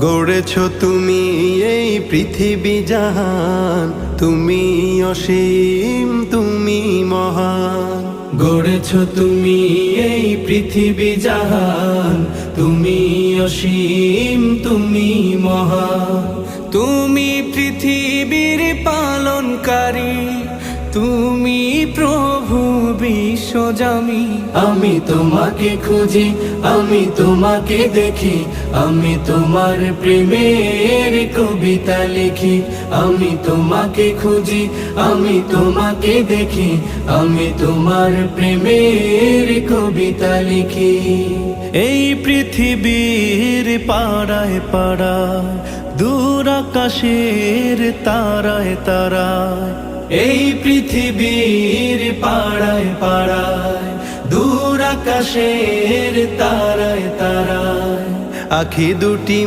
গড়েছ তুমি এই পৃথিবী জাহান, তুমি অসীম তুমি মহান। গড়েছ তুমি এই পৃথিবী জাহান, তুমি অসীম তুমি মহান। তুমি পৃথিবীর পালনকারী, তুমি প্রভু বিশ্বজামি। আমি তোমাকে খুঁজি, আমি তোমাকে দেখি, আমি তোমার প্রেমের কবিতা লিখি। আমি তোমাকে খুঁজি, আমি তোমাকে দেখি, আমি তোমার প্রেমের কবিতা লিখি। এই পৃথিবীর পাড়ায় পাড়ায়, দূর আকাশের তারায় তারায়, এই পৃথিবীর পাড়ায় পাড়ায়, দূর আকাশের তারায় তারায়, আখি দুটি